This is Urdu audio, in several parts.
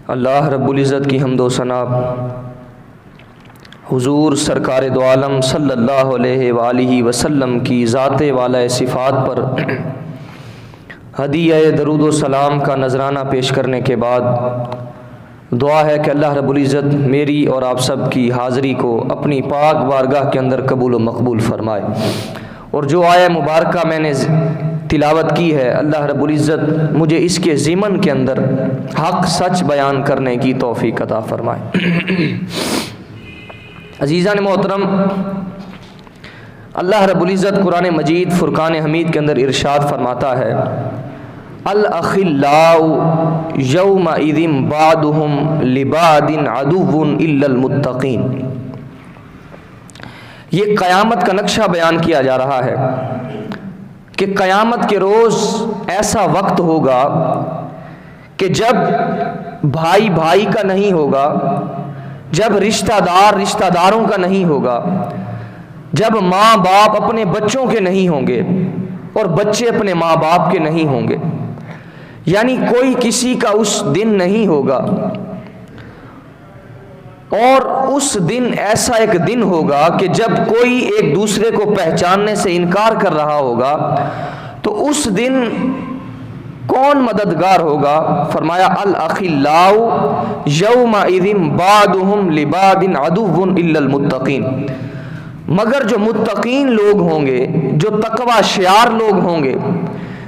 اللہ رب العزت کی حمد و ثنا حضور سرکار دو عالم صلی اللہ علیہ وآلہ وسلم کی ذات والا صفات پر ہدیہ درود و سلام کا نذرانہ پیش کرنے کے بعد دعا ہے کہ اللہ رب العزت میری اور آپ سب کی حاضری کو اپنی پاک بارگاہ کے اندر قبول و مقبول فرمائے، اور جو آیہ مبارکہ میں نے تلاوت کی ہے اللہ رب العزت مجھے اس کے ضمن کے اندر حق سچ بیان کرنے کی توفیق عطا فرمائے۔ عزیزان محترم، اللہ رب العزت قرآن مجید فرقان حمید کے اندر ارشاد فرماتا ہے الاخلاء یومئذ بعضهم لبعض عدو الا المتقین۔ یہ قیامت کا نقشہ بیان کیا جا رہا ہے کہ قیامت کے روز ایسا وقت ہوگا کہ جب بھائی بھائی کا نہیں ہوگا، جب رشتہ دار رشتہ داروں کا نہیں ہوگا، جب ماں باپ اپنے بچوں کے نہیں ہوں گے اور بچے اپنے ماں باپ کے نہیں ہوں گے، یعنی کوئی کسی کا اس دن نہیں ہوگا۔ اور اس دن ایسا ایک دن ہوگا کہ جب کوئی ایک دوسرے کو پہچاننے سے انکار کر رہا ہوگا تو اس دن کون مددگار ہوگا؟ فرمایا الاخلاء یومئذ بعضهم لبعض عدو الا المتقین، مگر جو متقین لوگ ہوں گے، جو تقوی شعار لوگ ہوں گے،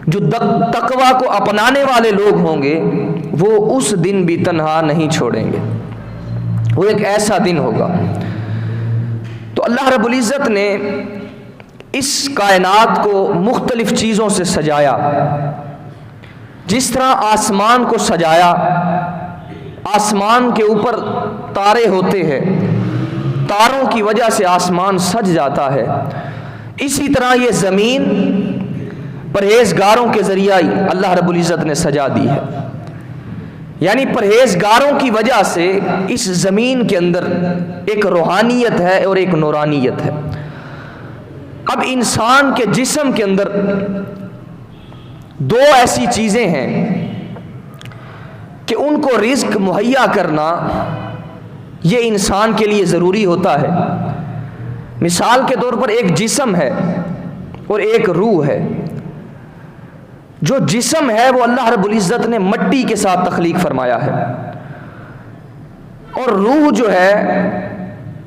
جو تقوی کو اپنانے والے لوگ ہوں گے، وہ اس دن بھی تنہا نہیں چھوڑیں گے۔ وہ ایک ایسا دن ہوگا۔ تو اللہ رب العزت نے اس کائنات کو مختلف چیزوں سے سجایا، جس طرح آسمان کو سجایا، آسمان کے اوپر تارے ہوتے ہیں، تاروں کی وجہ سے آسمان سج جاتا ہے، اسی طرح یہ زمین پرہیزگاروں کے ذریعہ اللہ رب العزت نے سجا دی ہے، یعنی پرہیزگاروں کی وجہ سے اس زمین کے اندر ایک روحانیت ہے اور ایک نورانیت ہے۔ اب انسان کے جسم کے اندر دو ایسی چیزیں ہیں کہ ان کو رزق مہیا کرنا یہ انسان کے لیے ضروری ہوتا ہے۔ مثال کے طور پر ایک جسم ہے اور ایک روح ہے۔ جو جسم ہے وہ اللہ رب العزت نے مٹی کے ساتھ تخلیق فرمایا ہے، اور روح جو ہے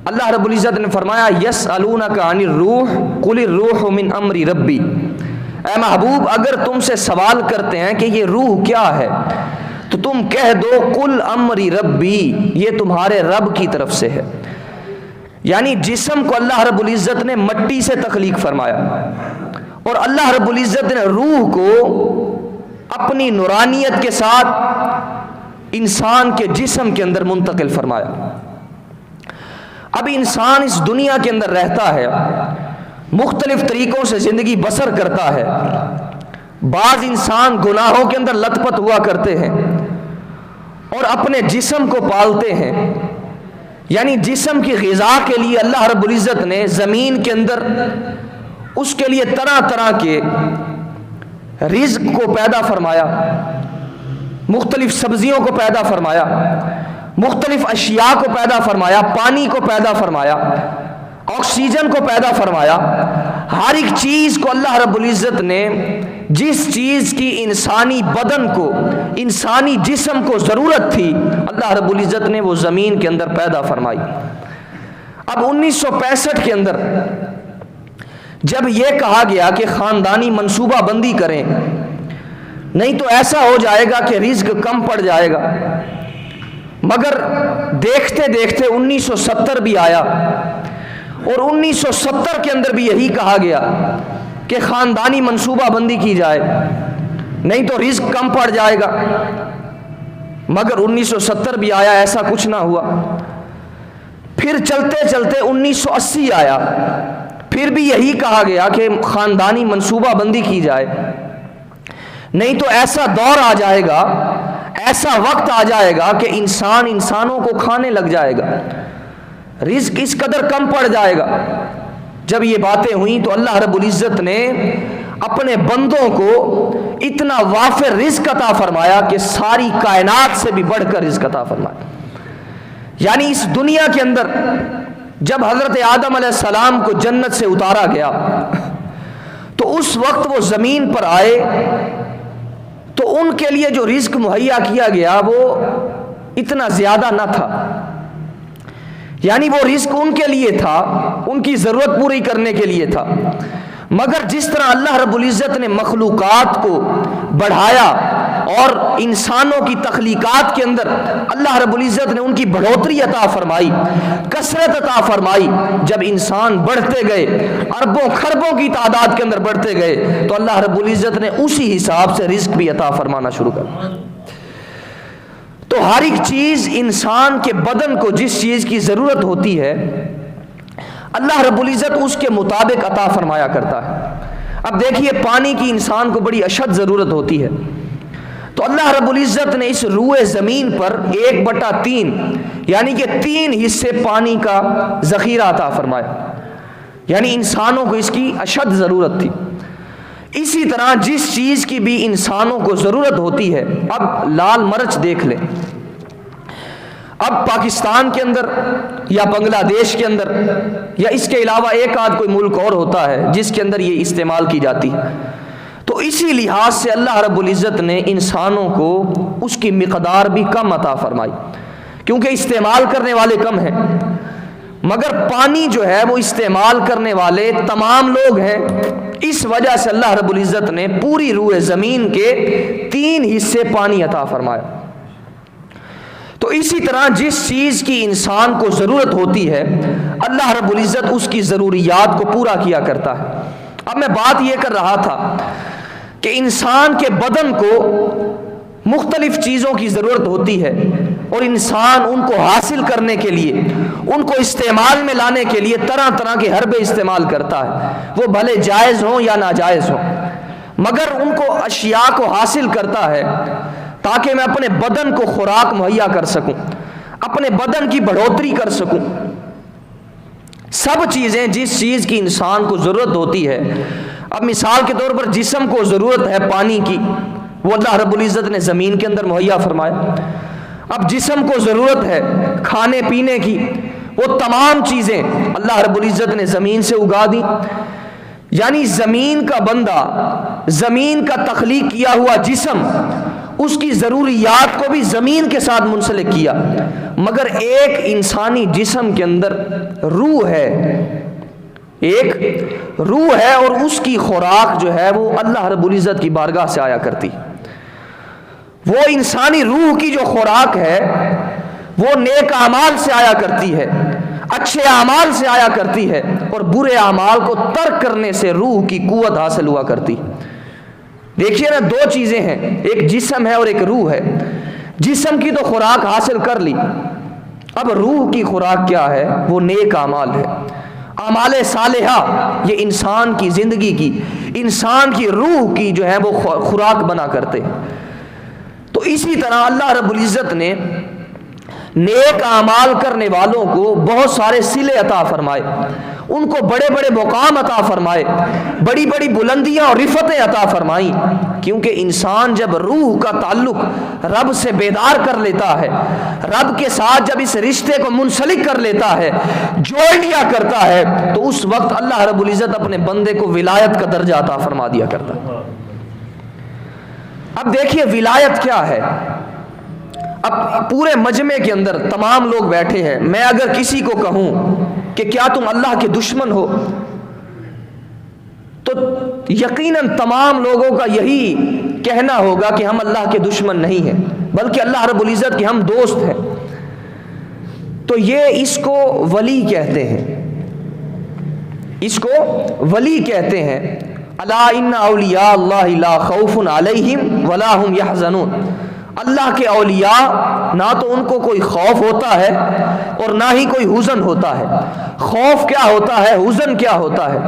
اللہ رب العزت نے فرمایا یسألونک عن الروح قل الروح من امر ربی۔ اے محبوب، اگر تم سے سوال کرتے ہیں کہ یہ روح کیا ہے تو تم کہہ دو قل امر ربی، یہ تمہارے رب کی طرف سے ہے۔ یعنی جسم کو اللہ رب العزت نے مٹی سے تخلیق فرمایا، اور اللہ رب العزت نے روح کو اپنی نورانیت کے ساتھ انسان کے جسم کے اندر منتقل فرمایا۔ اب انسان اس دنیا کے اندر رہتا ہے، مختلف طریقوں سے زندگی بسر کرتا ہے۔ بعض انسان گناہوں کے اندر لت پت ہوا کرتے ہیں اور اپنے جسم کو پالتے ہیں، یعنی جسم کی غذا کے لیے اللہ رب العزت نے زمین کے اندر اس کے لیے طرح طرح کے رزق کو پیدا فرمایا، مختلف سبزیوں کو پیدا فرمایا، مختلف اشیاء کو پیدا فرمایا، پانی کو پیدا فرمایا، آکسیجن کو پیدا فرمایا۔ ہر ایک چیز کو اللہ رب العزت نے جس چیز کی انسانی بدن کو، انسانی جسم کو ضرورت تھی، اللہ رب العزت نے وہ زمین کے اندر پیدا فرمائی۔ اب 1965 کے اندر جب یہ کہا گیا کہ خاندانی منصوبہ بندی کریں، نہیں تو ایسا ہو جائے گا کہ رزق کم پڑ جائے گا، مگر دیکھتے دیکھتے 1970 بھی آیا، اور 1970 کے اندر بھی یہی کہا گیا کہ خاندانی منصوبہ بندی کی جائے، نہیں تو رزق کم پڑ جائے گا، مگر 1970 بھی آیا، ایسا کچھ نہ ہوا۔ پھر چلتے چلتے 1980 آیا، پھر بھی یہی کہا گیا کہ خاندانی منصوبہ بندی کی جائے، نہیں تو ایسا دور آ جائے گا، ایسا وقت آ جائے گا کہ انسان انسانوں کو کھانے لگ جائے گا، رزق اس قدر کم پڑ جائے گا۔ جب یہ باتیں ہوئیں تو اللہ رب العزت نے اپنے بندوں کو اتنا وافر رزق عطا فرمایا کہ ساری کائنات سے بھی بڑھ کر رزق عطا فرمایا. یعنی اس دنیا کے اندر جب حضرت آدم علیہ السلام کو جنت سے اتارا گیا تو اس وقت وہ زمین پر آئے تو ان کے لیے جو رزق مہیا کیا گیا وہ اتنا زیادہ نہ تھا. یعنی وہ رزق ان کے لیے تھا، ان کی ضرورت پوری کرنے کے لیے تھا، مگر جس طرح اللہ رب العزت نے مخلوقات کو بڑھایا اور انسانوں کی تخلیقات کے اندر اللہ رب العزت نے ان کی بڑھوتری عطا فرمائی، کثرت عطا فرمائی. جب انسان بڑھتے گئے، اربوں خربوں کی تعداد کے اندر بڑھتے گئے، تو اللہ رب العزت نے اسی حساب سے رزق بھی عطا فرمانا شروع کر دیا. تو ہر ایک چیز انسان کے بدن کو جس چیز کی ضرورت ہوتی ہے اللہ رب العزت اس کے مطابق عطا فرمایا کرتا ہے. اب دیکھیے پانی کی انسان کو بڑی اشد ضرورت ہوتی ہے، تو اللہ رب العزت نے اس روئے زمین پر 1/3 یعنی کہ 3 حصے پانی کا ذخیرہ عطا فرمایا. یعنی انسانوں کو اس کی اشد ضرورت تھی. اسی طرح جس چیز کی بھی انسانوں کو ضرورت ہوتی ہے، اب لال مرچ دیکھ لیں، اب پاکستان کے اندر یا بنگلہ دیش کے اندر یا اس کے علاوہ ایک آدھ کوئی ملک اور ہوتا ہے جس کے اندر یہ استعمال کی جاتی ہے، تو اسی لحاظ سے اللہ رب العزت نے انسانوں کو اس کی مقدار بھی کم عطا فرمائی، کیونکہ استعمال کرنے والے کم ہیں. مگر پانی جو ہے وہ استعمال کرنے والے تمام لوگ ہیں. اس وجہ سے اللہ رب العزت نے پوری روئے زمین کے 3 حصے پانی عطا فرمایا. تو اسی طرح جس چیز کی انسان کو ضرورت ہوتی ہے اللہ رب العزت اس کی ضروریات کو پورا کیا کرتا ہے. اب میں بات یہ کر رہا تھا کہ انسان کے بدن کو مختلف چیزوں کی ضرورت ہوتی ہے اور انسان ان کو حاصل کرنے کے لیے، ان کو استعمال میں لانے کے لیے طرح طرح کے حربے استعمال کرتا ہے، وہ بھلے جائز ہوں یا ناجائز ہوں، مگر ان کو اشیاء کو حاصل کرتا ہے تاکہ میں اپنے بدن کو خوراک مہیا کر سکوں، اپنے بدن کی بڑھوتری کر سکوں. سب چیزیں جس چیز کی انسان کو ضرورت ہوتی ہے، اب مثال کے طور پر جسم کو ضرورت ہے پانی کی، وہ اللہ رب العزت نے زمین کے اندر مہیا فرمایا. اب جسم کو ضرورت ہے کھانے پینے کی، وہ تمام چیزیں اللہ رب العزت نے زمین سے اگا دی. یعنی زمین کا بندہ، زمین کا تخلیق کیا ہوا جسم، اس کی ضروریات کو بھی زمین کے ساتھ منسلک کیا. مگر ایک انسانی جسم کے اندر روح ہے، ایک روح ہے، اور اس کی خوراک جو ہے وہ اللہ رب العزت کی بارگاہ سے آیا کرتی. وہ انسانی روح کی جو خوراک ہے وہ نیک اعمال سے آیا کرتی ہے، اچھے اعمال سے آیا کرتی ہے، اور برے اعمال کو ترک کرنے سے روح کی قوت حاصل ہوا کرتی. دیکھیے نا، 2 چیزیں ہیں، ایک جسم ہے اور ایک روح ہے. جسم کی تو خوراک حاصل کر لی، اب روح کی خوراک کیا ہے؟ وہ نیک اعمال ہے، اعمال صالحہ. یہ انسان کی زندگی کی، انسان کی روح کی جو ہے وہ خوراک بنا کرتے. تو اسی طرح اللہ رب العزت نے نیک اعمال کرنے والوں کو بہت سارے صلے عطا فرمائے، ان کو بڑے بڑے مقام عطا فرمائے، بڑی بڑی بلندیاں اور رفتیں عطا فرمائیں. کیونکہ انسان جب روح کا تعلق رب سے بیدار کر لیتا ہے، رب کے ساتھ جب اس رشتے کو منسلک کر لیتا ہے، جوڑ لیا کرتا ہے، تو اس وقت اللہ رب العزت اپنے بندے کو ولایت کا درجہ عطا فرما دیا کرتا ہے. اب دیکھیے ولایت کیا ہے. اب پورے مجمع کے اندر تمام لوگ بیٹھے ہیں، میں اگر کسی کو کہوں کہ کیا تم اللہ کے دشمن ہو، تو یقیناً تمام لوگوں کا یہی کہنا ہوگا کہ ہم اللہ کے دشمن نہیں ہیں، بلکہ اللہ رب العزت کے ہم دوست ہیں. تو یہ اس کو ولی کہتے ہیں، اس کو ولی کہتے ہیں. الا ان اولیاء اللہ لا خوف علیہم ولا هم یحزنون. اللہ کے اولیاء نہ تو ان کو کوئی خوف ہوتا ہے اور نہ ہی کوئی حزن ہوتا ہے. خوف کیا ہوتا ہے، حزن کیا ہوتا ہے؟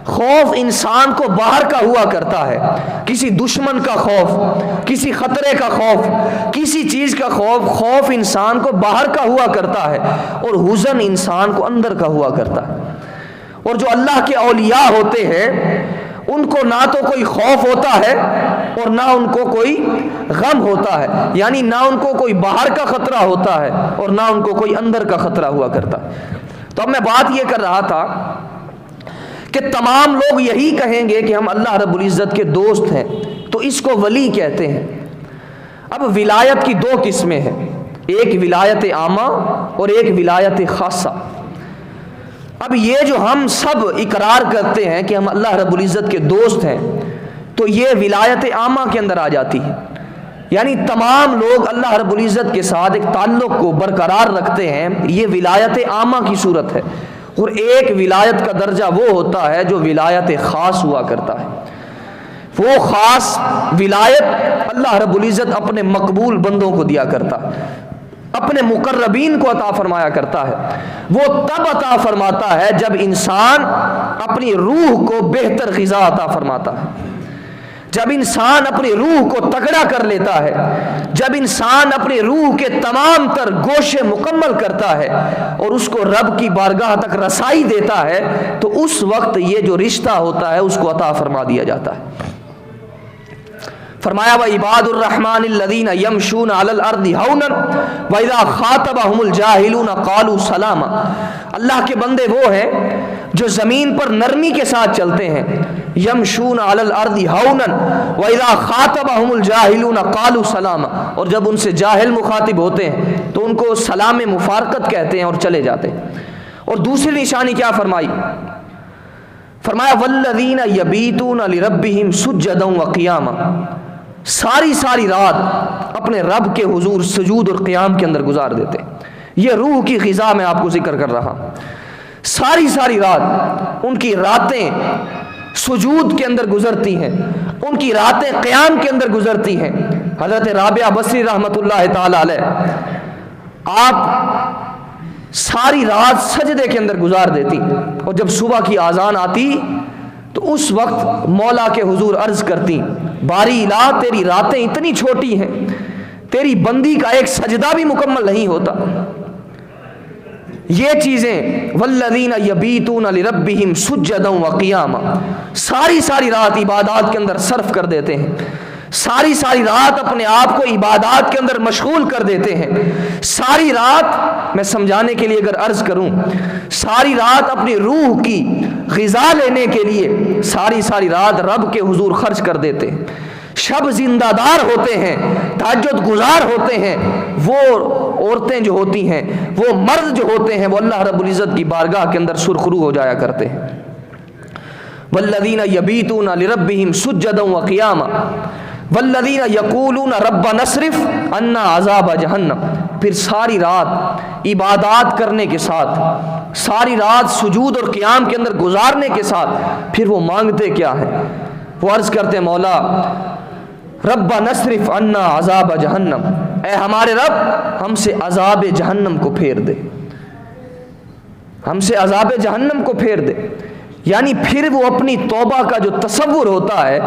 خوف انسان کو باہر کا ہوا کرتا ہے، کسی دشمن کا خوف، کسی خطرے کا خوف، کسی چیز کا خوف. خوف انسان کو باہر کا ہوا کرتا ہے اور حزن انسان کو اندر کا ہوا کرتا ہے. اور جو اللہ کے اولیاء ہوتے ہیں ان کو نہ تو کوئی خوف ہوتا ہے اور نہ ان کو کوئی غم ہوتا ہے، یعنی نہ ان کو کوئی باہر کا خطرہ ہوتا ہے اور نہ ان کو کوئی اندر کا خطرہ ہوا کرتا۔ تو اب میں بات یہ کر رہا تھا کہ تمام لوگ یہی کہیں گے کہ ہم اللہ رب العزت کے دوست ہیں، تو اس کو ولی کہتے ہیں۔ اب ولایت کی دو قسمیں ہیں، ایک ولایت عامہ اور ایک ولایت خاصہ۔ اب یہ جو ہم سب اقرار کرتے ہیں کہ ہم اللہ رب العزت کے دوست ہیں، تو یہ ولایت عامہ کے اندر آ جاتی ہے، یعنی تمام لوگ اللہ رب العزت کے ساتھ ایک تعلق کو برقرار رکھتے ہیں، یہ ولایت عامہ کی صورت ہے۔ اور ایک ولایت کا درجہ وہ ہوتا ہے جو ولایت خاص ہوا کرتا ہے۔ وہ خاص ولایت اللہ رب العزت اپنے مقبول بندوں کو دیا کرتا ہے، اپنے مقربین کو عطا فرمایا کرتا ہے۔ وہ تب عطا فرماتا ہے جب انسان اپنی روح کو بہتر غذا عطا فرماتا ہے، جب انسان اپنی روح کو تگڑا کر لیتا ہے، جب انسان اپنی روح کے تمام تر گوشے مکمل کرتا ہے اور اس کو رب کی بارگاہ تک رسائی دیتا ہے، تو اس وقت یہ جو رشتہ ہوتا ہے اس کو عطا فرما دیا جاتا ہے۔ فرمایا وَعِبَادُ الرَّحْمَنِ الَّذِينَ يَمْشُونَ عَلَى الْأَرْضِ هَوْنًا وَإِذَا خَاطَبَهُمُ الْجَاهِلُونَ قَالُوا سَلَامًا۔ اللہ کے بندے وہ ہیں جو زمین پر نرمی کے ساتھ چلتے ہیں، یمشون علی الارض ہونا واذا خاطبهم الجاہلون قالوا سلاما، اور جب ان سے جاہل مخاطب ہوتے ہیں تو ان کو سلام مفارقت کہتے ہیں اور چلے جاتے ہیں۔ اور دوسری نشانی کیا فرمائی؟ فرمایا والذین یبیتون لربہم سجدا وقیاما، ساری رات اپنے رب کے حضور سجود اور قیام کے اندر گزار دیتے۔ یہ روح کی غذا میں آپ کو ذکر کر رہا ہوں۔ ساری رات ان کی راتیں سجود کے اندر گزرتی ہیں، ان کی راتیں قیام کے اندر گزرتی ہیں۔ حضرت رابعہ بصری رحمۃ اللہ تعالی علیہ آپ ساری رات سجدے کے اندر گزار دیتی، اور جب صبح کی اذان آتی تو اس وقت مولا کے حضور عرض کرتی باری الہ تیری راتیں اتنی چھوٹی ہیں، تیری بندی کا ایک سجدہ بھی مکمل نہیں ہوتا۔ یہ چیزیں والذین یبیتون لربہم سجدا وقیاما، ساری رات عبادات کے اندر صرف کر دیتے ہیں، ساری رات اپنے آپ کو عبادات کے اندر مشغول کر دیتے ہیں۔ ساری رات، میں سمجھانے کے لیے اگر عرض کروں، ساری رات اپنی روح کی غذا لینے کے لیے ساری رات رب کے حضور خرچ کر دیتے ہیں۔ شب زندہ دار ہوتے ہیں، تہجد گزار ہوتے ہیں۔ وہ عورتیں جو ہوتی ہیں، وہ مرد جو ہوتے ہیں، وہ اللہ رب العزت کی بارگاہ کے اندر سرخرو ہو جایا کرتے ہیں۔ والذین یبیتون لربہم سجدا وقیاما والذین یقولون ربنا اصرف عنا عذاب جہنم۔ پھر ساری رات عبادات کرنے کے ساتھ، ساری رات سجود اور قیام کے اندر گزارنے کے ساتھ پھر وہ مانگتے کیا ہیں؟ وہ عرض کرتے مولا ربنا اصرف عنا عذاب جہنم، اے ہمارے رب ہم سے عذاب جہنم کو پھیر دے، ہم سے عذاب جہنم کو پھیر دے۔ یعنی پھر وہ اپنی توبہ کا جو تصور ہوتا ہے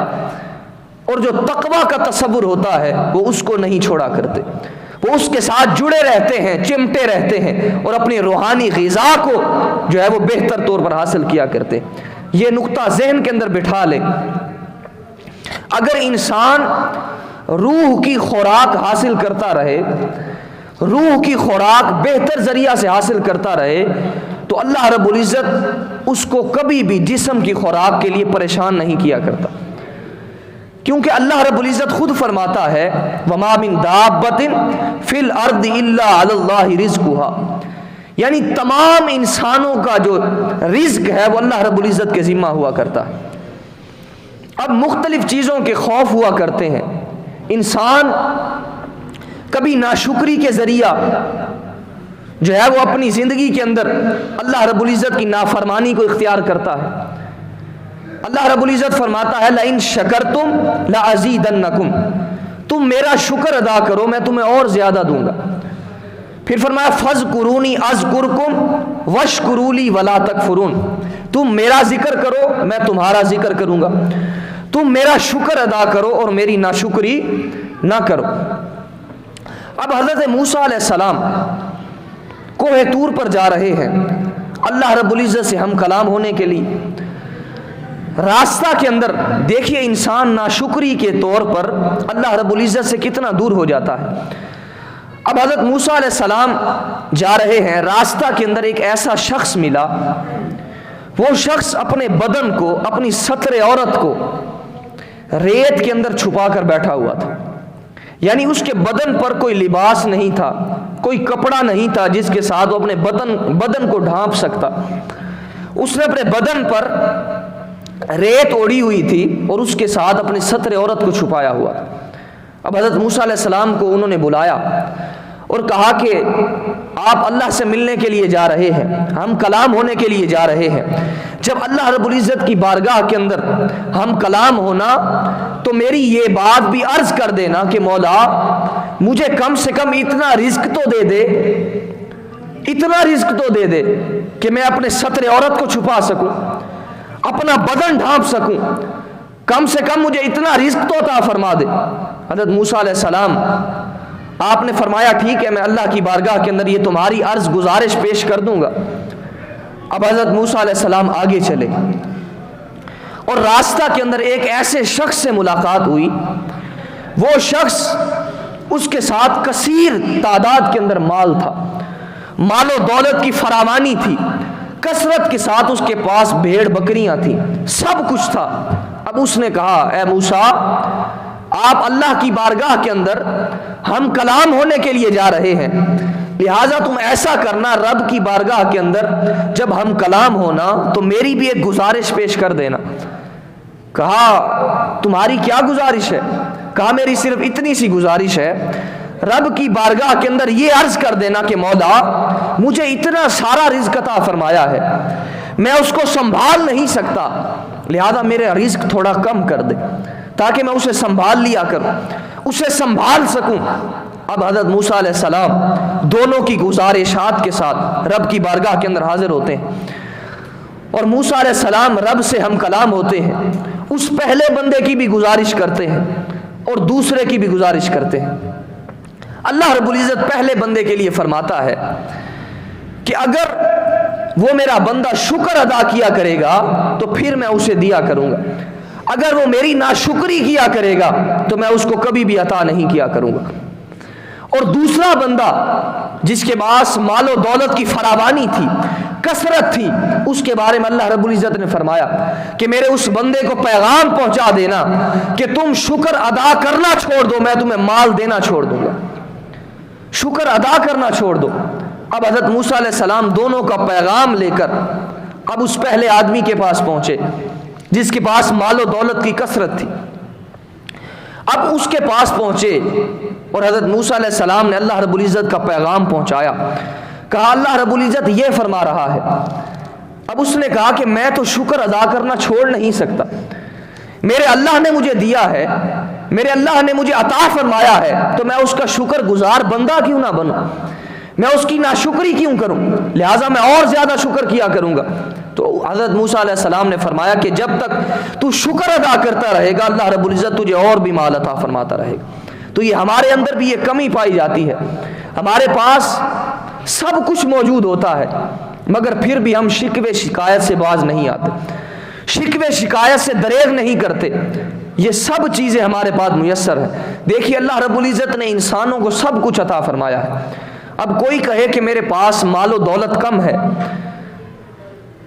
اور جو تقوی کا تصور ہوتا ہے وہ اس کو نہیں چھوڑا کرتے، وہ اس کے ساتھ جڑے رہتے ہیں، چمٹے رہتے ہیں اور اپنی روحانی غذا کو جو ہے وہ بہتر طور پر حاصل کیا کرتے۔ یہ نقطہ ذہن کے اندر بٹھا لیں، اگر انسان روح کی خوراک حاصل کرتا رہے، روح کی خوراک بہتر ذریعہ سے حاصل کرتا رہے، تو اللہ رب العزت اس کو کبھی بھی جسم کی خوراک کے لیے پریشان نہیں کیا کرتا، کیونکہ اللہ رب العزت خود فرماتا ہے وَمَا مِن دَابَّةٍ فِي الْأَرْضِ إِلَّا عَلَى اللَّهِ رِزْقُهَا، یعنی تمام انسانوں کا جو رزق ہے وہ اللہ رب العزت کے ذمہ ہوا کرتا ہے۔ اب مختلف چیزوں کے خوف ہوا کرتے ہیں، انسان کبھی ناشکری کے ذریعہ جو ہے وہ اپنی زندگی کے اندر اللہ رب العزت کی نافرمانی کو اختیار کرتا ہے۔ اللہ رب العزت فرماتا ہے لَإِن شَكَرْتُمْ لَأَزِيدَنَّكُمْ، تم میرا شکر ادا کرو میں تمہیں اور زیادہ دوں گا۔ پھر فرمایا فَاذْكُرُونِي أَذْكُرْكُمْ وَاشْكُرُوا لِي وَلَا تَكْفُرُونَ، تم میرا ذکر کرو میں تمہارا ذکر کروں گا، تم میرا شکر ادا کرو اور میری ناشکری نہ کرو۔ اب حضرت موسیٰ علیہ السلام کوہ طور پر جا رہے ہیں اللہ رب العزت سے ہم کلام ہونے کے لیے۔ راستہ کے اندر دیکھیے انسان ناشکری کے طور پر اللہ رب العزت سے کتنا دور ہو جاتا ہے۔ اب حضرت موسیٰ علیہ السلام جا رہے ہیں، راستہ کے اندر ایک ایسا شخص ملا، وہ شخص اپنے بدن کو، اپنی ستر عورت کو ریت کے اندر چھپا کر بیٹھا ہوا تھا، یعنی اس کے بدن پر کوئی لباس نہیں تھا، کوئی کپڑا نہیں تھا جس کے ساتھ وہ اپنے بدن کو ڈھانپ سکتا۔ اس نے اپنے بدن پر ریت اوڑی ہوئی تھی اور اس کے ساتھ اپنی ستر عورت کو چھپایا ہوا تھا۔ اب حضرت موسیٰ علیہ السلام کو انہوں نے بلایا اور کہا کہ آپ اللہ سے ملنے کے لیے جا رہے ہیں، ہم کلام ہونے کے لیے جا رہے ہیں، جب اللہ رب العزت کی بارگاہ کے اندر ہم کلام ہونا تو میری یہ بات بھی عرض کر دینا کہ مولا مجھے کم سے کم اتنا رزق تو دے دے، اتنا رزق تو دے دے کہ میں اپنے ستر عورت کو چھپا سکوں، اپنا بدن ڈھانپ سکوں، کم سے کم مجھے اتنا رزق تو عطا فرما دے۔ حضرت موسیٰ علیہ السلام آپ نے فرمایا ٹھیک ہے، میں اللہ کی بارگاہ کے اندر یہ تمہاری عرض گزارش پیش کر دوں گا۔ اب حضرت موسیٰ علیہ السلام آگے چلے اور راستہ کے اندر ایک ایسے شخص سے ملاقات ہوئی، وہ شخص اس کے ساتھ کثیر تعداد کے اندر مال تھا، مال و دولت کی فراوانی تھی، کثرت کے ساتھ اس کے پاس بھیڑ بکریاں تھیں، سب کچھ تھا۔ اب اس نے کہا اے موسیٰ آپ اللہ کی بارگاہ کے اندر ہم کلام ہونے کے لیے جا رہے ہیں، لہٰذا تم ایسا کرنا رب کی بارگاہ کے اندر جب ہم کلام ہونا تو میری بھی ایک گزارش پیش کر دینا۔ کہا تمہاری کیا گزارش ہے؟ کہا میری صرف اتنی سی گزارش ہے، رب کی بارگاہ کے اندر یہ عرض کر دینا کہ مولا مجھے اتنا سارا رزق عطا فرمایا ہے، میں اس کو سنبھال نہیں سکتا، لہذا میرے رزق تھوڑا کم کر دے تاکہ میں اسے سنبھال لیا کروں، اسے سنبھال سکوں۔ اب حضرت موسیٰ علیہ السلام دونوں کی گزارشات کے ساتھ رب کی بارگاہ کے اندر حاضر ہوتے ہیں اور موسیٰ علیہ السلام رب سے ہم کلام ہوتے ہیں، اس پہلے بندے کی بھی گزارش کرتے ہیں اور دوسرے کی بھی گزارش کرتے ہیں۔ اللہ رب العزت پہلے بندے کے لیے فرماتا ہے کہ اگر وہ میرا بندہ شکر ادا کیا کرے گا تو پھر میں اسے دیا کروں گا، اگر وہ میری ناشکری کیا کرے گا تو میں اس کو کبھی بھی عطا نہیں کیا کروں گا۔ اور دوسرا بندہ جس کے پاس مال و دولت کی فراوانی تھی، کثرت تھی، اس کے بارے میں اللہ رب العزت نے فرمایا کہ میرے اس بندے کو پیغام پہنچا دینا کہ تم شکر ادا کرنا چھوڑ دو، میں تمہیں مال دینا چھوڑ دوں گا، شکر ادا کرنا چھوڑ دو۔ اب حضرت موسیٰ علیہ السلام دونوں کا پیغام لے کر اب اس پہلے آدمی کے پاس پہنچے جس کے پاس مال و دولت کی کثرت تھی۔ اب اس کے پاس پہنچے اور حضرت موسیٰ علیہ السلام نے اللہ رب العزت کا پیغام پہنچایا، کہا اللہ رب العزت یہ فرما رہا ہے۔ اب اس نے کہا کہ میں تو شکر ادا کرنا چھوڑ نہیں سکتا، میرے اللہ نے مجھے دیا ہے، میرے اللہ نے مجھے عطا فرمایا ہے، تو میں اس کا شکر گزار بندہ کیوں نہ بنوں، میں اس کی ناشکری کیوں کروں، لہٰذا میں اور زیادہ شکر کیا کروں گا۔ تو حضرت موسیٰ علیہ السلام نے فرمایا کہ جب تک تو شکر ادا کرتا رہے گا اللہ رب العزت تجھے اور بھی مال عطا فرماتا رہے گا۔ تو یہ ہمارے اندر بھی یہ کمی پائی جاتی ہے، ہمارے پاس سب کچھ موجود ہوتا ہے مگر پھر بھی ہم شکوے شکایت سے باز نہیں آتے، شکوے شکایت سے دریغ نہیں کرتے۔ یہ سب چیزیں ہمارے پاس میسر ہیں۔ دیکھیے اللہ رب العزت نے انسانوں کو سب کچھ عطا فرمایا ہے، اب کوئی کہے کہ میرے پاس مال و دولت کم ہے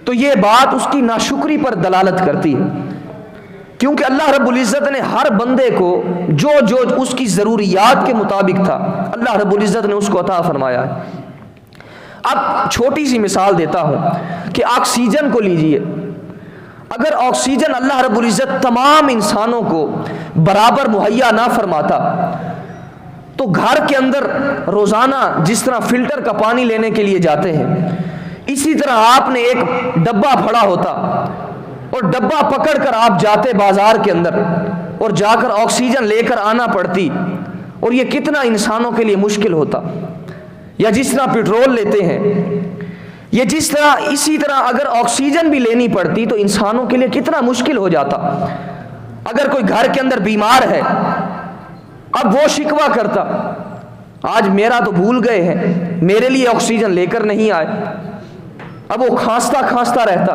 تو یہ بات اس کی ناشکری پر دلالت کرتی ہے، کیونکہ اللہ رب العزت نے ہر بندے کو جو اس کی ضروریات کے مطابق تھا اللہ رب العزت نے اس کو عطا فرمایا ہے۔ اب چھوٹی سی مثال دیتا ہوں کہ آکسیجن کو لیجئے، اگر آکسیجن اللہ رب العزت تمام انسانوں کو برابر مہیا نہ فرماتا تو گھر کے اندر روزانہ جس طرح فلٹر کا پانی لینے کے لیے جاتے ہیں، اسی طرح آپ نے ایک ڈبہ پھڑا ہوتا اور ڈبہ پکڑ کر آپ جاتے بازار کے اندر اور جا کر آکسیجن لے کر آنا پڑتی، اور یہ کتنا انسانوں کے لیے مشکل ہوتا۔ یا جس طرح پیٹرول لیتے ہیں، یہ جس طرح اسی طرح اگر آکسیجن بھی لینی پڑتی تو انسانوں کے لیے کتنا مشکل ہو جاتا۔ اگر کوئی گھر کے اندر بیمار ہے، اب وہ شکوہ کرتا آج میرا تو بھول گئے ہیں، میرے لیے آکسیجن لے کر نہیں آئے، اب وہ کھانستا رہتا۔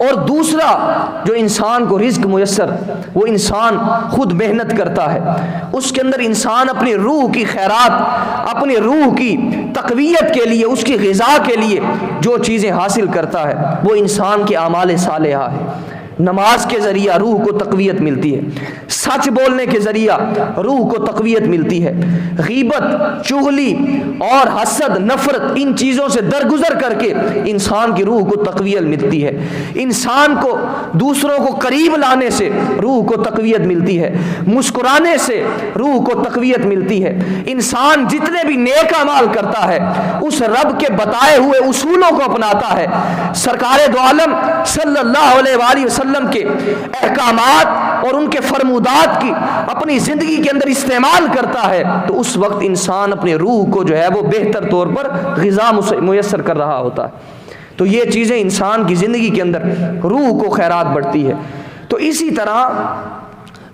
اور دوسرا جو انسان کو رزق میسر، وہ انسان خود محنت کرتا ہے، اس کے اندر انسان اپنی روح کی خیرات، اپنی روح کی تقویت کے لیے، اس کی غذا کے لیے جو چیزیں حاصل کرتا ہے وہ انسان کے اعمال صالحہ ہے۔ نماز کے ذریعہ روح کو تقویت ملتی ہے، سچ بولنے کے ذریعہ روح کو تقویت ملتی ہے، غیبت، چغلی اور حسد، نفرت، ان چیزوں سے درگزر کر کے انسان کی روح کو تقویت ملتی ہے، انسان کو دوسروں کو قریب لانے سے روح کو تقویت ملتی ہے، مسکرانے سے روح کو تقویت ملتی ہے۔ انسان جتنے بھی نیک اعمال کرتا ہے اس رب کے بتائے ہوئے اصولوں کو اپناتا ہے، سرکار دو عالم صلی اللہ علیہ وآلہ وسلم کے احکامات اور ان کے فرمودات کی اپنی زندگی کے اندر استعمال کرتا ہے، تو اس وقت انسان اپنے روح کو جو ہے وہ بہتر طور پر غذا میسر کر رہا ہوتا ہے۔ تو یہ چیزیں انسان کی زندگی کے اندر روح کو خیرات بڑھتی ہے۔ تو اسی طرح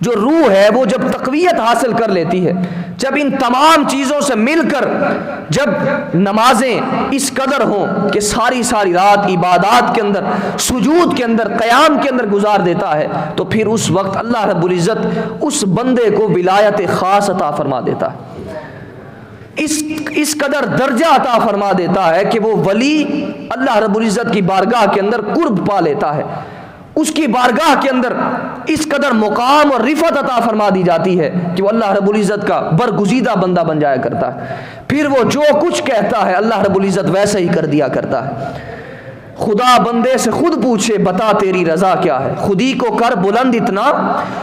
جو روح ہے وہ جب تقویت حاصل کر لیتی ہے، جب ان تمام چیزوں سے مل کر جب نمازیں اس قدر ہوں کہ ساری ساری رات عبادات کے اندر، سجود کے اندر، قیام کے اندر گزار دیتا ہے، تو پھر اس وقت اللہ رب العزت اس بندے کو ولایت خاص عطا فرما دیتا ہے، اس قدر درجہ عطا فرما دیتا ہے کہ وہ ولی اللہ رب العزت کی بارگاہ کے اندر قرب پا لیتا ہے، اس کی بارگاہ کے اندر اس قدر مقام اور رفعت عطا فرما دی جاتی ہے کہ وہ اللہ رب العزت کا برگزیدہ بندہ بن جایا کرتا ہے، پھر وہ جو کچھ کہتا ہے اللہ رب العزت ویسے ہی کر دیا کرتا ہے۔ خدا بندے سے خود پوچھے بتا تیری رضا کیا ہے، خودی کو کر بلند اتنا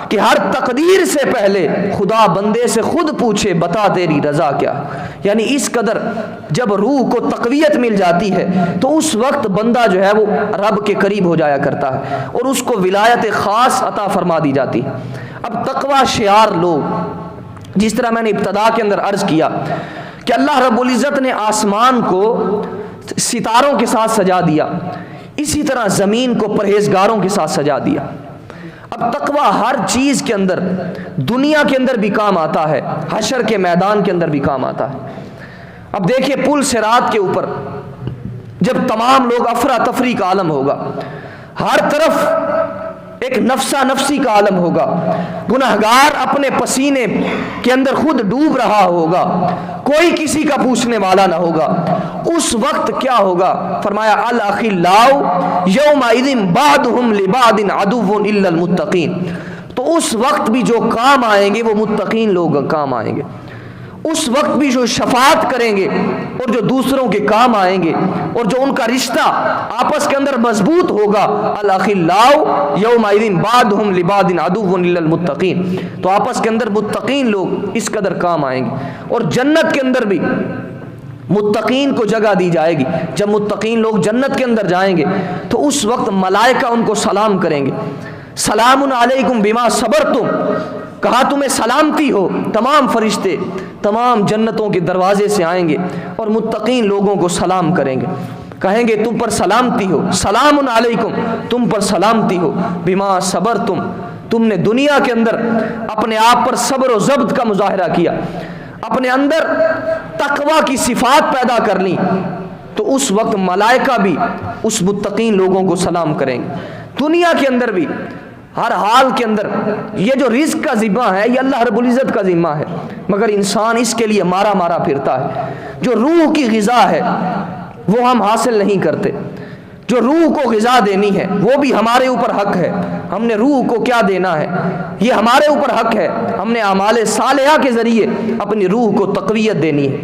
کہ ہر تقدیر سے پہلے خدا بندے سے خود پوچھے بتا تیری رضا کیا ہے۔ یعنی اس قدر جب روح کو تقویت مل جاتی ہے تو اس وقت بندہ جو ہے وہ رب کے قریب ہو جایا کرتا ہے اور اس کو ولایت خاص عطا فرما دی جاتی ہے۔ اب تقوی شعار لوگ، جس طرح میں نے ابتدا کے اندر عرض کیا کہ اللہ رب العزت نے آسمان کو ستاروں کے ساتھ سجا دیا، اسی طرح زمین کو پرہیزگاروں کے ساتھ سجا دیا۔ اب تقوی ہر چیز کے اندر، دنیا کے اندر بھی کام آتا ہے، حشر کے میدان کے اندر بھی کام آتا ہے۔ اب دیکھیے پل صراط کے اوپر جب تمام لوگ افراتفری کا عالم ہوگا، ہر طرف ایک نفسا نفسی کا عالم ہوگا، گناہگار اپنے پسینے کے اندر خود ڈوب رہا ہوگا، کوئی کسی کا پوچھنے والا نہ ہوگا، اس وقت کیا ہوگا؟ فرمایا الاخلاء یومئذ بعضهم لبعض عدو الا المتقین۔ تو اس وقت بھی جو کام آئیں گے وہ متقین لوگ کام آئیں گے، اس وقت بھی جو شفاعت کریں گے اور جو دوسروں کے کام آئیں گے اور جو ان کا رشتہ آپس کے اندر مضبوط ہوگا، الاخلاء یومئذ بعضهم لبعض عدو الا المتقین، تو آپس کے اندر متقین لوگ اس قدر کام آئیں گے۔ اور جنت کے اندر بھی متقین کو جگہ دی جائے گی، جب متقین لوگ جنت کے اندر جائیں گے تو اس وقت ملائکہ ان کو سلام کریں گے، سلام علیکم بما صبرتم، کہا تمہیں سلامتی ہو۔ تمام فرشتے تمام جنتوں کے دروازے سے آئیں گے اور متقین لوگوں کو سلام کریں گے، کہیں گے تم پر سلامتی ہو، سلام علیکم، تم پر سلامتی ہو، بما صبرتم، تم نے دنیا کے اندر اپنے آپ پر صبر و ضبط کا مظاہرہ کیا، اپنے اندر تقوی کی صفات پیدا کر لی، تو اس وقت ملائکہ بھی اس متقین لوگوں کو سلام کریں گے۔ دنیا کے اندر بھی ہر حال کے اندر یہ جو رزق کا ذمہ ہے یہ اللہ رب العزت کا ذمہ ہے، مگر انسان اس کے لیے مارا مارا پھرتا ہے۔ جو روح کی غذا ہے وہ ہم حاصل نہیں کرتے، جو روح کو غذا دینی ہے وہ بھی ہمارے اوپر حق ہے، ہم نے روح کو کیا دینا ہے یہ ہمارے اوپر حق ہے، ہم نے اعمال صالحہ کے ذریعے اپنی روح کو تقویت دینی ہے۔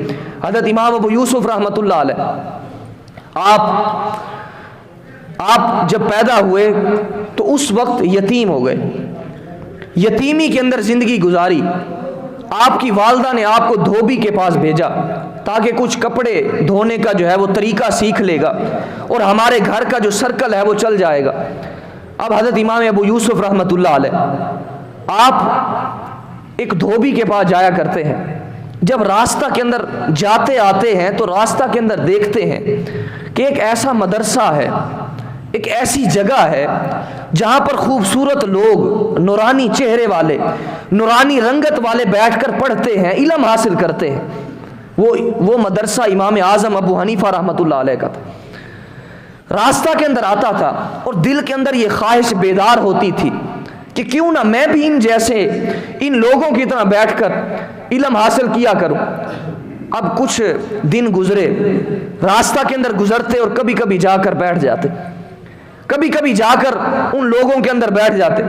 حضرت امام ابو یوسف رحمۃ اللہ علیہ آپ جب پیدا ہوئے تو اس وقت یتیم ہو گئے، یتیمی کے اندر زندگی گزاری۔ آپ کی والدہ نے آپ کو دھوبی کے پاس بھیجا تاکہ کچھ کپڑے دھونے کا جو ہے وہ طریقہ سیکھ لے گا اور ہمارے گھر کا جو سرکل ہے وہ چل جائے گا۔ اب حضرت امام ابو یوسف رحمۃ اللہ علیہ آپ ایک دھوبی کے پاس جایا کرتے ہیں، جب راستہ کے اندر جاتے آتے ہیں تو راستہ کے اندر دیکھتے ہیں کہ ایک ایسا مدرسہ ہے، ایک ایسی جگہ ہے جہاں پر خوبصورت لوگ، نورانی چہرے والے، نورانی رنگت والے بیٹھ کر پڑھتے ہیں، علم حاصل کرتے ہیں۔ وہ مدرسہ امام اعظم ابو حنیفہ رحمۃ اللہ علیہ کا تھا۔ راستہ کے اندر آتا تھا اور دل کے اندر یہ خواہش بیدار ہوتی تھی کہ کیوں نہ میں بھی ان جیسے ان لوگوں کی طرح بیٹھ کر علم حاصل کیا کروں۔ اب کچھ دن گزرے، راستہ کے اندر گزرتے اور کبھی کبھی جا کر بیٹھ جاتے، کبھی کبھی جا کر ان لوگوں کے اندر بیٹھ جاتے۔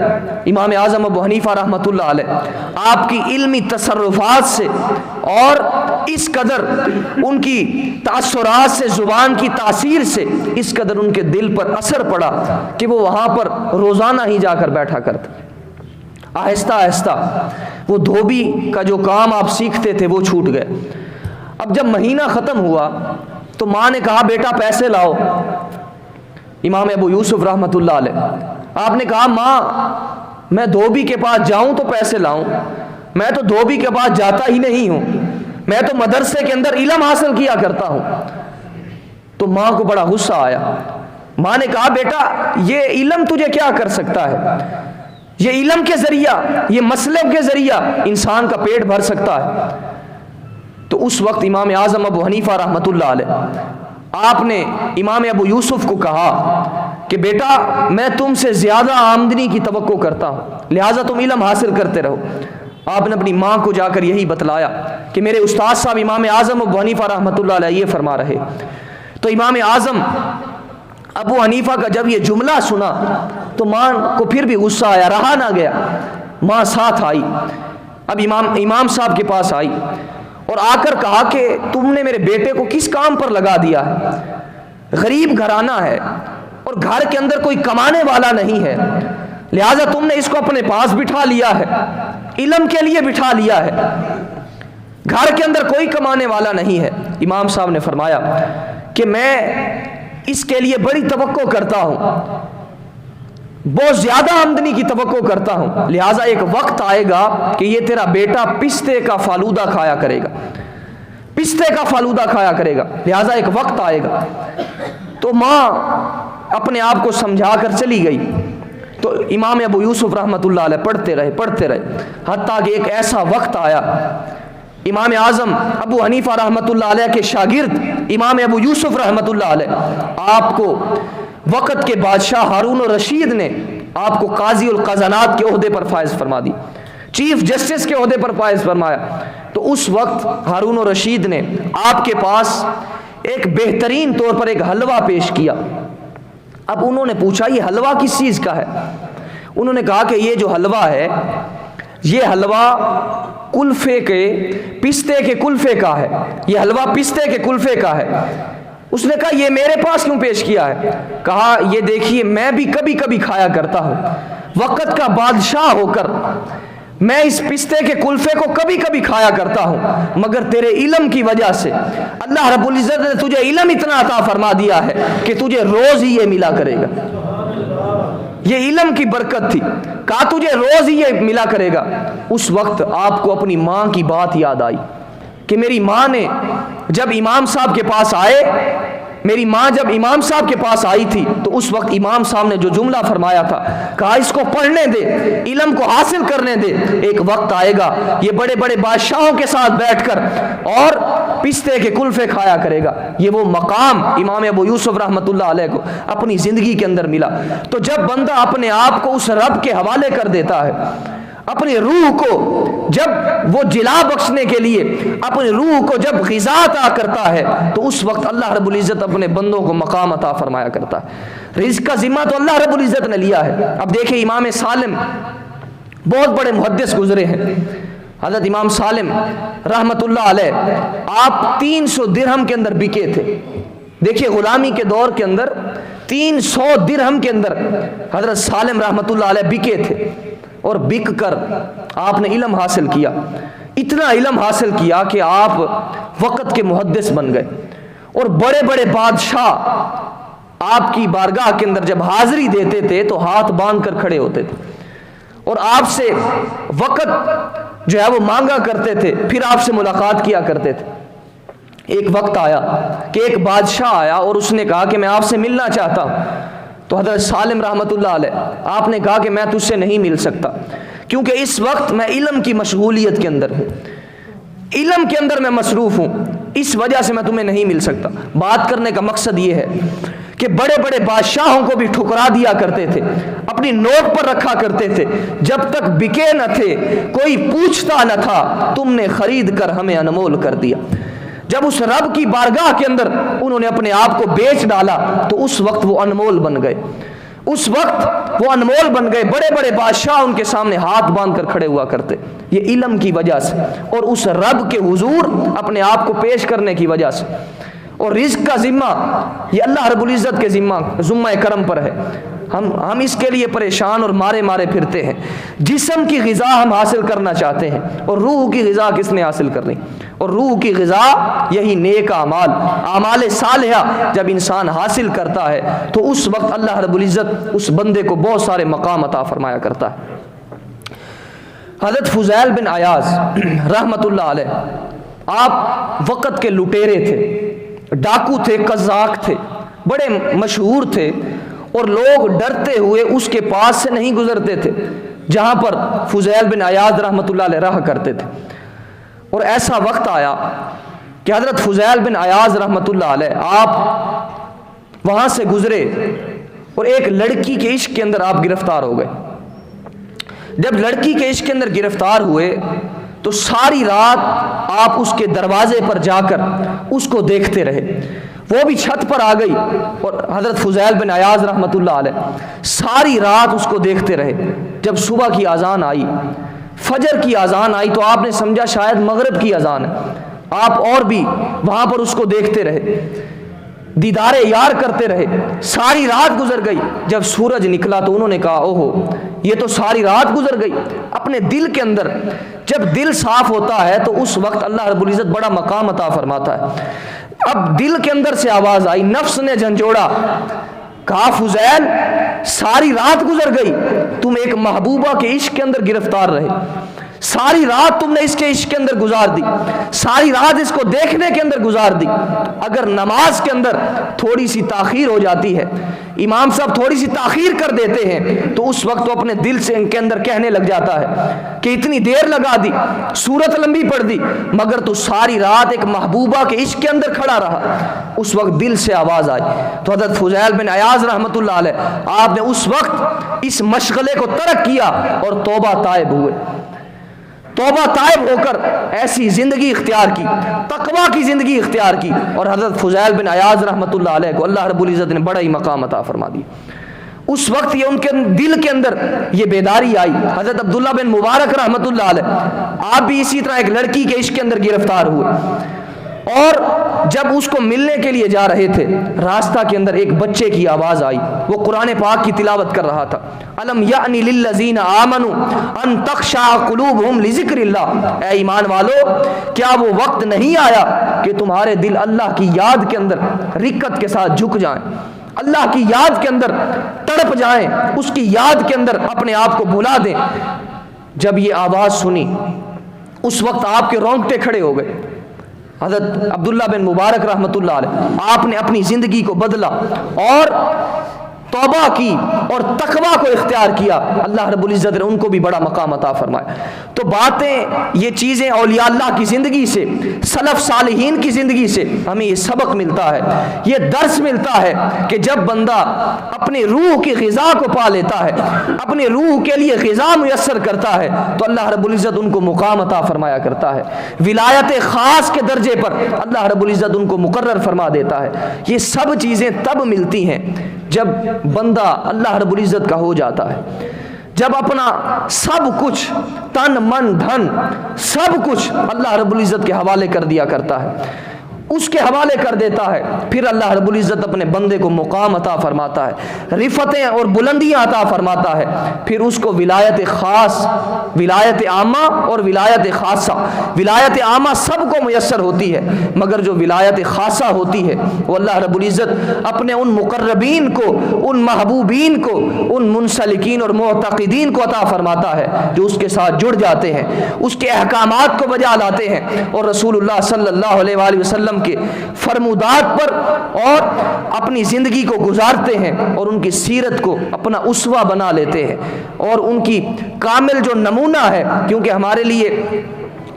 امام اعظم ابو حنیفہ رحمۃ اللہ علیہ آپ کی علمی تصرفات سے اور اس قدر ان کی تاثرات سے، زبان کی تاثیر سے اس قدر ان کے دل پر اثر پڑا کہ وہ وہاں پر روزانہ ہی جا کر بیٹھا کرتے۔ آہستہ آہستہ وہ دھوبی کا جو کام آپ سیکھتے تھے وہ چھوٹ گئے۔ اب جب مہینہ ختم ہوا تو ماں نے کہا بیٹا پیسے لاؤ۔ امام ابو یوسف رحمۃ اللہ علیہ آپ نے کہا ماں میں دھوبی کے پاس جاؤں تو پیسے لاؤں، میں تو دھوبی کے پاس جاتا ہی نہیں ہوں، میں تو مدرسے کے اندر علم حاصل کیا کرتا ہوں۔ تو ماں کو بڑا غصہ آیا۔ ماں نے کہا بیٹا یہ علم تجھے کیا کر سکتا ہے؟ یہ علم کے ذریعہ، یہ مسئلوں کے ذریعہ انسان کا پیٹ بھر سکتا ہے۔ تو اس وقت امام اعظم ابو حنیفہ رحمۃ اللہ علیہ آپ نے امام ابو یوسف کو کہا کہ بیٹا میں تم سے زیادہ آمدنی کی توقع کرتا ہوں، لہٰذا تم علم حاصل کرتے رہو۔ آپ نے اپنی ماں کو جا کر یہی بتلایا کہ میرے استاد صاحب امام اعظم ابو حنیفہ رحمۃ اللہ علیہ یہ فرما رہے۔ تو امام اعظم ابو حنیفہ کا جب یہ جملہ سنا تو ماں کو پھر بھی غصہ آیا، رہا نہ گیا۔ ماں ساتھ آئی، اب امام صاحب کے پاس آئی اور آ کر کہا کہ تم نے میرے بیٹے کو کس کام پر لگا دیا ہے؟ غریب گھرانہ ہے اور گھر کے اندر کوئی کمانے والا نہیں ہے، لہٰذا تم نے اس کو اپنے پاس بٹھا لیا ہے، علم کے لیے بٹھا لیا ہے، گھر کے اندر کوئی کمانے والا نہیں ہے۔ امام صاحب نے فرمایا کہ میں اس کے لیے بڑی توقع کرتا ہوں، بہت زیادہ آمدنی کی توقع کرتا ہوں، لہٰذا ایک وقت آئے گا کہ یہ تیرا بیٹا پستے کا فالودہ کھایا کرے گا، پستے کا فالودہ کھایا کرے گا، لہٰذا ایک وقت آئے گا۔ تو ماں اپنے آپ کو سمجھا کر چلی گئی۔ تو امام ابو یوسف رحمۃ اللہ علیہ پڑھتے رہے حتیٰ کہ ایک ایسا وقت آیا، امام اعظم ابو حنیفہ رحمۃ اللہ علیہ کے شاگرد امام ابو یوسف رحمۃ اللہ علیہ آپ کو وقت کے بادشاہ ہارون الرشید نے آپ کو قاضی القضانات کے عہدے پر فائز فرما دی، چیف جسٹس کے عہدے پر فائز فرمایا۔ تو اس وقت ہارون الرشید نے آپ کے پاس ایک بہترین طور پر ایک حلوہ پیش کیا۔ اب انہوں نے پوچھا یہ حلوہ کس چیز کا ہے؟ انہوں نے کہا کہ یہ جو حلوہ ہے یہ حلوہ کلفے کے، پستے کے کلفے کا ہے، یہ حلوہ پستے کے کلفے کا ہے۔ اس نے کہا یہ میرے پاس کیوں پیش کیا ہے؟ کہا یہ دیکھیے میں بھی کبھی کبھی کھایا کرتا ہوں، وقت کا بادشاہ ہو کر میں اس پستے کے کلفے کو کبھی کبھی کھایا کرتا ہوں، مگر تیرے علم کی وجہ سے اللہ رب العزت نے تجھے علم اتنا عطا فرما دیا ہے کہ تجھے روز ہی یہ ملا کرے گا۔ یہ علم کی برکت تھی، کہا تجھے روز ہی یہ ملا کرے گا۔ اس وقت آپ کو اپنی ماں کی بات یاد آئی کہ میری ماں نے جب امام صاحب کے پاس آئے، میری ماں جب امام صاحب کے پاس آئی تھی تو اس وقت امام صاحب نے جو جملہ فرمایا تھا، کہا اس کو پڑھنے دے، علم کو حاصل کرنے دے، ایک وقت آئے گا یہ بڑے بڑے بادشاہوں کے ساتھ بیٹھ کر اور پستے کے کلفے کھایا کرے گا۔ یہ وہ مقام امام ابو یوسف رحمۃ اللہ علیہ کو اپنی زندگی کے اندر ملا۔ تو جب بندہ اپنے آپ کو اس رب کے حوالے کر دیتا ہے، اپنی روح کو جب وہ جلا بخشنے کے لیے اپنی روح کو جب غذا عطا کرتا ہے تو اس وقت اللہ رب العزت اپنے بندوں کو مقام عطا فرمایا کرتا ہے۔ رزق کا ذمہ تو اللہ رب العزت نے لیا ہے۔ اب دیکھیں امام سالم بہت بڑے محدث گزرے ہیں، حضرت امام سالم رحمت اللہ علیہ آپ 300 درہم کے اندر بکے تھے۔ دیکھیے غلامی کے دور کے اندر 300 درہم کے اندر حضرت سالم رحمت اللہ علیہ بکے تھے، اور بک کر آپ نے علم حاصل کیا، اتنا علم حاصل کیا کہ آپ وقت کے محدث بن گئے، اور بڑے بڑے بادشاہ آپ کی بارگاہ کے اندر جب حاضری دیتے تھے تو ہاتھ باندھ کر کھڑے ہوتے تھے اور آپ سے وقت جو ہے وہ مانگا کرتے تھے، پھر آپ سے ملاقات کیا کرتے تھے۔ ایک وقت آیا کہ ایک بادشاہ آیا اور اس نے کہا کہ میں آپ سے ملنا چاہتا ہوں۔ تو حضرت سالم رحمت اللہ علیہ آپ نے کہا کہ میں تجھ سے نہیں مل سکتا، کیونکہ اس وقت میں علم کی مشغولیت کے اندر ہوں، علم کے اندر میں مصروف ہوں، اس وجہ سے میں تمہیں نہیں مل سکتا۔ بات کرنے کا مقصد یہ ہے کہ بڑے بڑے بادشاہوں کو بھی ٹھکرا دیا کرتے تھے، اپنی نوک پر رکھا کرتے تھے، جب تک بکے نہ تھے کوئی پوچھتا نہ تھا، تم نے خرید کر ہمیں انمول کر دیا۔ جب اس رب کی بارگاہ کے اندر انہوں نے اپنے آپ کو بیچ ڈالا تو اس وقت وہ انمول بن گئے، اس وقت وہ انمول بن گئے۔ بڑے بڑے بادشاہ ان کے سامنے ہاتھ باندھ کر کھڑے ہوا کرتے، یہ علم کی وجہ سے اور اس رب کے حضور اپنے آپ کو پیش کرنے کی وجہ سے۔ اور رزق کا ذمہ یہ اللہ رب العزت کے ذمہ کرم پر ہے، ہم اس کے لیے پریشان اور مارے پھرتے ہیں۔ جسم کی غذا ہم حاصل کرنا چاہتے ہیں، اور روح کی غذا کس نے حاصل کرنی؟ اور روح کی غذا یہی نیک اعمال صالحہ جب انسان حاصل کرتا ہے تو اس وقت اللہ رب العزت اس بندے کو بہت سارے مقام عطا فرمایا کرتا ہے۔ حضرت فضیل بن عیاض رحمت اللہ علیہ، آپ وقت کے لٹیرے تھے، ڈاکو تھے، قزاق تھے، بڑے مشہور تھے، اور لوگ ڈرتے ہوئے اس کے پاس سے نہیں گزرتے تھے جہاں پر فضیل بن عیاض رحمت اللہ علیہ رہا کرتے تھے۔ اور ایسا وقت آیا کہ حضرت فضیل بن عیاض رحمت اللہ علیہ آپ وہاں سے گزرے اور ایک لڑکی کے عشق کے اندر آپ گرفتار ہو گئے۔ جب لڑکی کے عشق کے اندر گرفتار ہوئے تو ساری رات آپ اس کے دروازے پر جا کر اس کو دیکھتے رہے، وہ بھی چھت پر آ گئی، اور حضرت فضیل بن عیاض رحمت اللہ علیہ ساری رات اس کو دیکھتے رہے۔ جب صبح کی اذان آئی، فجر کی اذان آئی تو آپ نے سمجھا شاید مغرب کی اذان ہے، آپ اور بھی وہاں پر اس کو دیکھتے رہے، دیدار یار کرتے رہے، ساری رات گزر گئی۔ جب سورج نکلا تو انہوں نے کہا اوہو یہ تو ساری رات گزر گئی۔ اپنے دل کے اندر جب دل صاف ہوتا ہے تو اس وقت اللہ رب العزت بڑا مقام عطا فرماتا ہے۔ اب دل کے اندر سے آواز آئی، نفس نے جھنجھوڑا، کہا فضیل ساری رات گزر گئی، تم ایک محبوبہ کے عشق کے اندر گرفتار رہے، ساری رات تم نے اس کے عشق کے اندر گزار دی، ساری رات اس کو دیکھنے کے اندر گزار دی۔ اگر نماز کے اندر تھوڑی سی تاخیر ہو جاتی ہے، امام صاحب تھوڑی سی تاخیر کر دیتے ہیں تو اس وقت وہ اپنے دل سے ان کے اندر کہنے لگ جاتا ہے کہ اتنی دیر لگا دی، سورت لمبی پڑھ دی، مگر تو ساری رات ایک محبوبہ کے عشق کے اندر کھڑا رہا۔ اس وقت دل سے آواز آئی تو حضرت فضیل بن عیاض رحمت اللہ علیہ آپ نے اس وقت اس مشغلے کو ترک کیا اور توبہ تائب ہوئے، توبہ طائب ہو کر ایسی زندگی اختیار کی، تقوی کی زندگی اختیار کی، اور حضرت فضیل بن عیاض رحمت اللہ علیہ کو اللہ رب العزت نے بڑا ہی مقام عطا فرما دیا۔ اس وقت یہ ان کے دل کے اندر یہ بیداری آئی۔ حضرت عبداللہ بن مبارک رحمت اللہ علیہ آپ بھی اسی طرح ایک لڑکی کے عشق کے اندر گرفتار ہوئے، اور جب اس کو ملنے کے لیے جا رہے تھے راستہ کے اندر ایک بچے کی آواز آئی، وہ قرآن پاک کی تلاوت کر رہا تھا، الم یعنی للذین آمنوا ان تخشع قلوبہم لذکر اللہ، اے ایمان والو کیا وہ وقت نہیں آیا کہ تمہارے دل اللہ کی یاد کے اندر رکت کے ساتھ جھک جائیں، اللہ کی یاد کے اندر تڑپ جائیں، اس کی یاد کے اندر اپنے آپ کو بھلا دیں۔ جب یہ آواز سنی اس وقت آپ کے رونگٹے کھڑے ہو گئے۔ حضرت عبداللہ بن مبارک رحمت اللہ علیہ آپ نے اپنی زندگی کو بدلا اور توبہ کی اور تقوی کو اختیار کیا، اللہ رب العزت نے ان کو بھی بڑا مقام عطا فرمایا۔ تو باتیں یہ چیزیں اولیاء اللہ کی زندگی سے، سلف صالحین کی زندگی سے ہمیں یہ سبق ملتا ہے، یہ درس ملتا ہے کہ جب بندہ اپنی روح کی غذا کو پا لیتا ہے، اپنی روح کے لیے غذا میسر کرتا ہے تو اللہ رب العزت ان کو مقام عطا فرمایا کرتا ہے، ولایت خاص کے درجے پر اللہ رب العزت ان کو مقرر فرما دیتا ہے۔ یہ سب چیزیں تب ملتی ہیں جب بندہ اللہ رب العزت کا ہو جاتا ہے، جب اپنا سب کچھ تن من دھن سب کچھ اللہ رب العزت کے حوالے کر دیا کرتا ہے، اس کے حوالے کر دیتا ہے، پھر اللہ رب العزت اپنے بندے کو مقام عطا فرماتا ہے، رفعتیں اور بلندیاں عطا فرماتا ہے، پھر اس کو ولایت خاص، ولایت عامہ اور ولایت خاصہ، ولایت عامہ سب کو میسر ہوتی ہے، مگر جو ولایت خاصہ ہوتی ہے وہ اللہ رب العزت اپنے ان مقربین کو، ان محبوبین کو، ان منسلکین اور معتقدین کو عطا فرماتا ہے جو اس کے ساتھ جڑ جاتے ہیں، اس کے احکامات کو بجا لاتے ہیں اور رسول اللہ صلی اللہ علیہ وآلہ وسلم کے فرمودات پر اور اپنی زندگی کو گزارتے ہیں اور ان کی سیرت کو اپنا اسوہ بنا لیتے ہیں، اور ان کی کامل جو نمونہ ہے، کیونکہ ہمارے لیے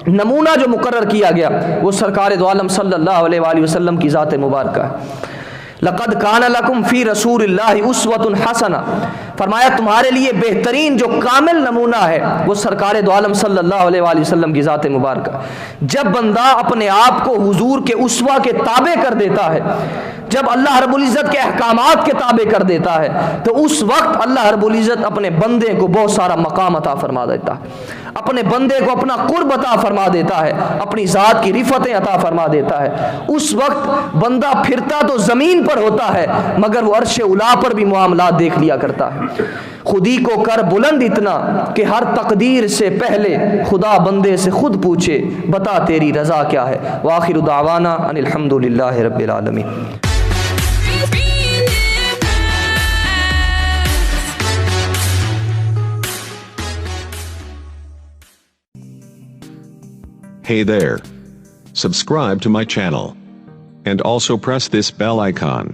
نمونہ جو مقرر کیا گیا وہ سرکار دو عالم صلی اللہ علیہ وآلہ وسلم کی ذات مبارکہ ہے، لقد کان لکم فی رسول اللہ اسوۃ حسنہ، فرمایا تمہارے لیے بہترین جو کامل نمونہ ہے وہ سرکار دو عالم صلی اللہ علیہ وآلہ وسلم کی ذات مبارکہ۔ جب بندہ اپنے آپ کو حضور کے اسوہ کے تابع کر دیتا ہے، جب اللہ رب العزت کے احکامات کے تابع کر دیتا ہے، تو اس وقت اللہ رب العزت اپنے بندے کو بہت سارا مقام عطا فرما دیتا ہے، اپنے بندے کو اپنا قرب عطا فرما دیتا ہے، اپنی ذات کی رفتیں عطا فرما دیتا ہے۔ اس وقت بندہ پھرتا تو زمین پر ہوتا ہے مگر وہ عرش اولا پر بھی معاملات دیکھ لیا کرتا ہے۔ خودی کو کر بلند اتنا کہ ہر تقدیر سے پہلے خدا بندے سے خود پوچھے بتا تیری رضا کیا ہے۔ وآخر دعوانا ان الحمد للہ رب العالمین۔ Hey there. Subscribe to my channel. And also press this bell icon,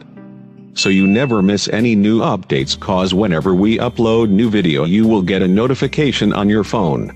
so you never miss any new updates, cause whenever we upload new video you will get a notification on your phone.